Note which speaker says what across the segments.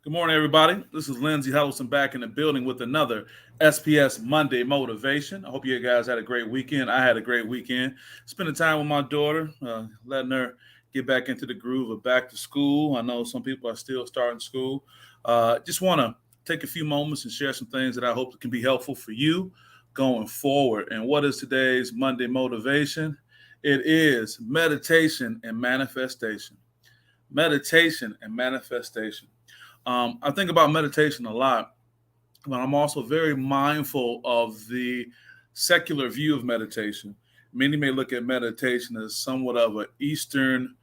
Speaker 1: Good morning, everybody. This is Lindsay Huddleston back in the building with another SPS Monday Motivation. I hope you guys had a great weekend. I had a great weekend. Spending time with my daughter, letting her get back into the groove of back to school. I know some people are still starting school. Just want to take a few moments and share some things that I hope can be helpful for you going forward. And what is today's Monday Motivation? It is meditation and manifestation. Meditation and manifestation. I think about meditation a lot, but I'm also very mindful of the secular view of meditation. Many may look at meditation as somewhat of an Eastern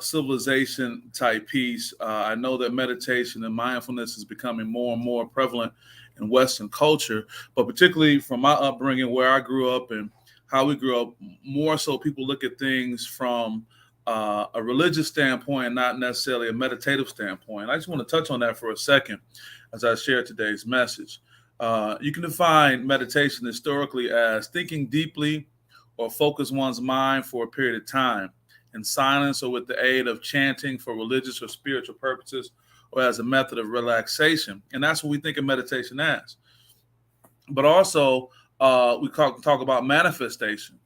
Speaker 1: civilization type piece. I know that meditation and mindfulness is becoming more and more prevalent in Western culture, but particularly from my upbringing, where I grew up and how we grew up, more so people look at things from a religious standpoint, not necessarily a meditative standpoint. I just want to touch on that for a second as I share today's message. You can define meditation historically as thinking deeply or focus one's mind for a period of time in silence or with the aid of chanting for religious or spiritual purposes or as a method of relaxation. And that's what we think of meditation as. But also, we talk about manifestation.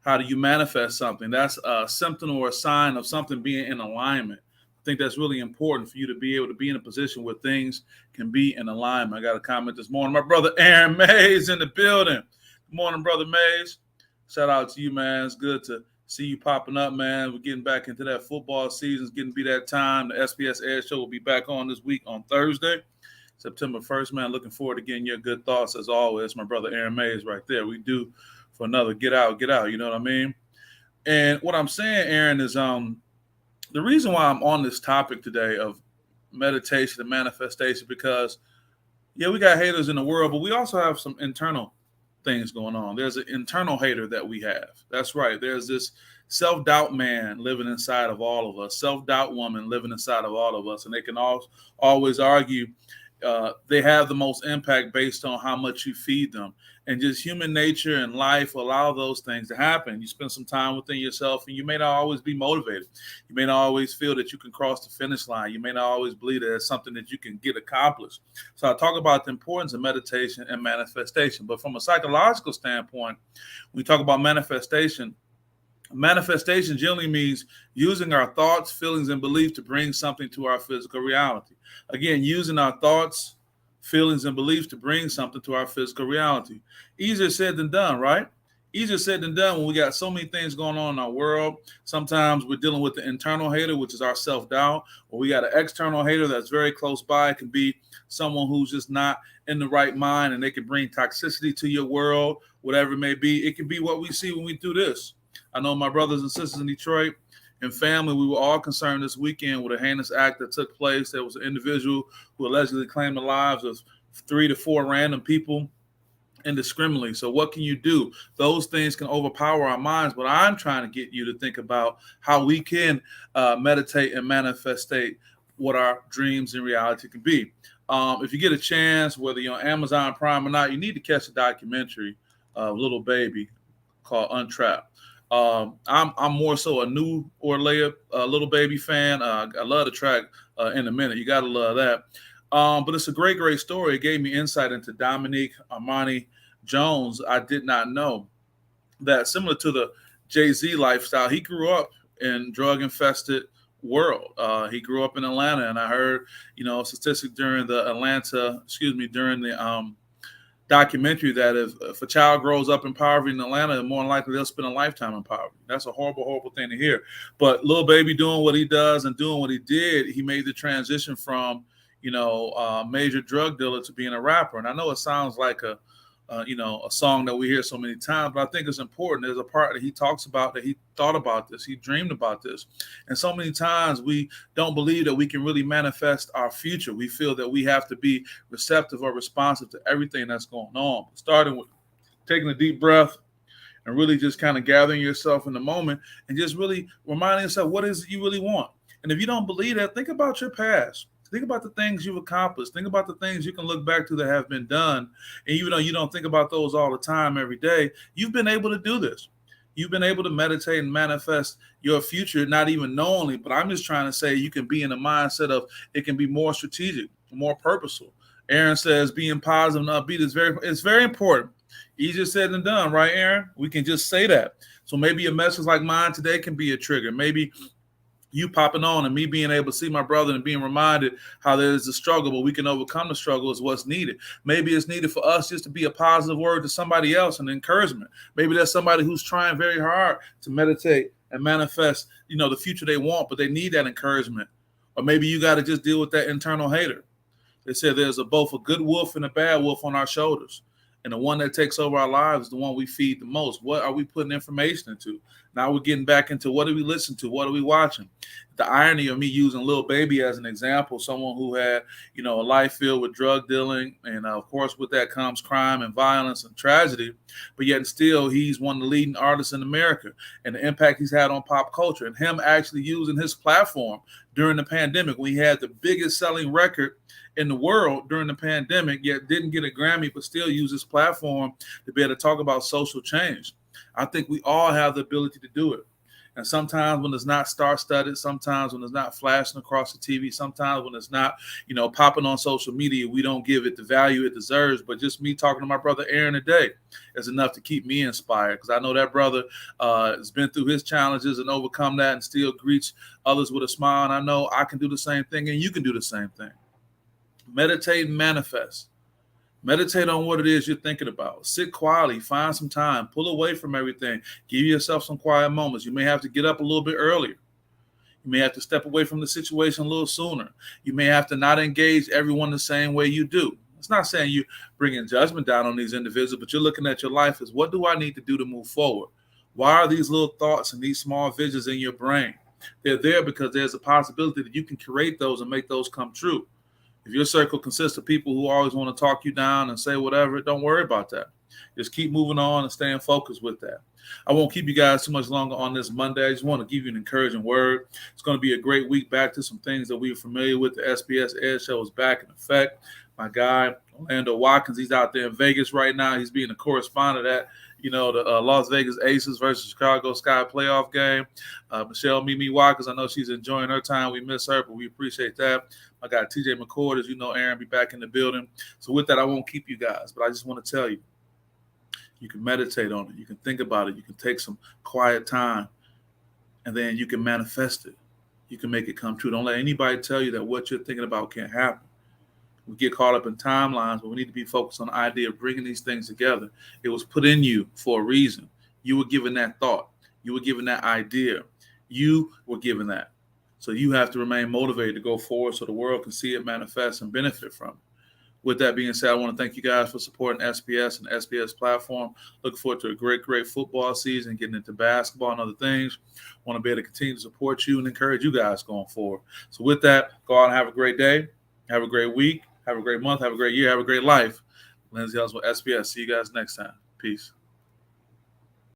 Speaker 1: How do you manifest something? That's a symptom or a sign of something being in alignment. I think that's really important for you to be able to be in a position where things can be in alignment. I got a comment this morning. My brother Aaron Mays in the building. Good morning, brother Mays. Shout out to you, man. It's good to see you popping up, man. We're getting back into that football season. It's getting to be that time. The SPS Air Show will be back on this week on Thursday, September 1st, man. Looking forward to getting your good thoughts as always. My brother Aaron Mays right there. We do for another get out. You know what I mean? And what I'm saying, Aaron, is the reason why I'm on this topic today of meditation and manifestation, because yeah, we got haters in the world, but we also have some internal things going on. There's an internal hater that we have. That's right. There's this self-doubt man living inside of all of us, self-doubt woman living inside of all of us, and they can always argue they have the most impact based on how much you feed them. And just human nature and life allow those things to happen. You spend some time within yourself and you may not always be motivated. You may not always feel that you can cross the finish line. You may not always believe that it's something that you can get accomplished. So I talk about the importance of meditation and manifestation. But from a psychological standpoint, when we talk about manifestation generally means using our thoughts, feelings, and beliefs to bring something to our physical reality. Again, using our thoughts, feelings, and beliefs to bring something to our physical reality. Easier said than done, right? Easier said than done when we got so many things going on in our world. Sometimes we're dealing with the internal hater, which is our self-doubt, or we got an external hater that's very close by. It can be someone who's just not in the right mind, and they can bring toxicity to your world, whatever it may be. It can be what we see when we do this. I know my brothers and sisters in Detroit and family, we were all concerned this weekend with a heinous act that took place. There was an individual who allegedly claimed the lives of 3 to 4 random people indiscriminately. So what can you do? Those things can overpower our minds, but I'm trying to get you to think about how we can meditate and manifestate what our dreams and reality can be. If you get a chance, whether you're on Amazon Prime or not, you need to catch a documentary of Little Baby called Untrapped. I'm more so a new Orlea Little Baby fan. I love the track In a Minute. You got to love that. But it's a great, great story. It gave me insight into Dominique Armani Jones. I did not know that, similar to the Jay-Z lifestyle, he grew up in drug-infested world. He grew up in Atlanta, and I heard, a statistic during the documentary that if a child grows up in poverty in Atlanta, more than likely they'll spend a lifetime in poverty. That's a horrible, horrible thing to hear. But Lil Baby doing what he does and doing what he did, he made the transition from, a major drug dealer to being a rapper. And I know it sounds like a song that we hear so many times, but I think it's important. There's a part that he talks about that he thought about this, he dreamed about this. And so many times we don't believe that we can really manifest our future. We feel that we have to be receptive or responsive to everything that's going on. Starting with taking a deep breath and really just kind of gathering yourself in the moment and just really reminding yourself, what is it you really want? And if you don't believe that, think about your past. Think about the things you've accomplished. Think about the things you can look back to that have been done. And even though you don't think about those all the time, every day, you've been able to do this. You've been able to meditate and manifest your future, not even knowingly, but I'm just trying to say you can be in a mindset of it can be more strategic, more purposeful. Aaron says being positive and upbeat is very important. Easier said than done, right, Aaron? We can just say that. So maybe a message like mine today can be a trigger. Maybe you popping on and me being able to see my brother and being reminded how there is a struggle, but we can overcome the struggle is what's needed. Maybe it's needed for us just to be a positive word to somebody else and encouragement. Maybe there's somebody who's trying very hard to meditate and manifest, the future they want, but they need that encouragement. Or maybe you got to just deal with that internal hater. They said there's both a good wolf and a bad wolf on our shoulders. And the one that takes over our lives is the one we feed the most. What are we putting information into? Now we're getting back into what do we listen to? What are we watching? The irony of me using Lil Baby as an example, someone who had, a life filled with drug dealing. And of course, with that comes crime and violence and tragedy. But yet still, he's one of the leading artists in America and the impact he's had on pop culture. And him actually using his platform during the pandemic when he had the biggest selling record in the world during the pandemic, yet didn't get a Grammy, but still use this platform to be able to talk about social change. I think we all have the ability to do it. And sometimes when it's not star-studded, sometimes when it's not flashing across the TV, sometimes when it's not, popping on social media, we don't give it the value it deserves. But just me talking to my brother Aaron today is enough to keep me inspired, because I know that brother has been through his challenges and overcome that and still greets others with a smile. And I know I can do the same thing and you can do the same thing. Meditate and manifest. Meditate on what it is you're thinking about. Sit quietly, find some time, pull away from everything. Give yourself some quiet moments. You may have to get up a little bit earlier. You may have to step away from the situation a little sooner. You may have to not engage everyone the same way you do. It's not saying you're bringing judgment down on these individuals, but you're looking at your life as, what do I need to do to move forward? Why are these little thoughts and these small visions in your brain? They're there because there's a possibility that you can create those and make those come true. If your circle consists of people who always want to talk you down and say whatever, don't worry about that. Just keep moving on and staying focused with that. I won't keep you guys too much longer on this Monday. I just want to give you an encouraging word. It's going to be a great week back to some things that we're familiar with. The SPS Edge Show is back in effect. My guy, Orlando Watkins, he's out there in Vegas right now. He's being a correspondent at the Las Vegas Aces versus Chicago Sky playoff game. Michelle Mimi Watkins, I know she's enjoying her time. We miss her, but we appreciate that. I got TJ McCord, as you know, Aaron, be back in the building. So with that, I won't keep you guys, but I just want to tell you, you can meditate on it. You can think about it. You can take some quiet time, and then you can manifest it. You can make it come true. Don't let anybody tell you that what you're thinking about can't happen. We get caught up in timelines, but we need to be focused on the idea of bringing these things together. It was put in you for a reason. You were given that thought. You were given that idea. You were given that. So you have to remain motivated to go forward so the world can see it manifest and benefit from it. With that being said, I want to thank you guys for supporting SPS and SPS platform. Look forward to a great football season, getting into basketball and other things. Want to be able to continue to support you and encourage you guys going forward. So with that, go out and have a great day. Have a great week. Have a great month. Have a great year. Have a great life. Lindsay Ellis with SPS. See you guys next time. Peace.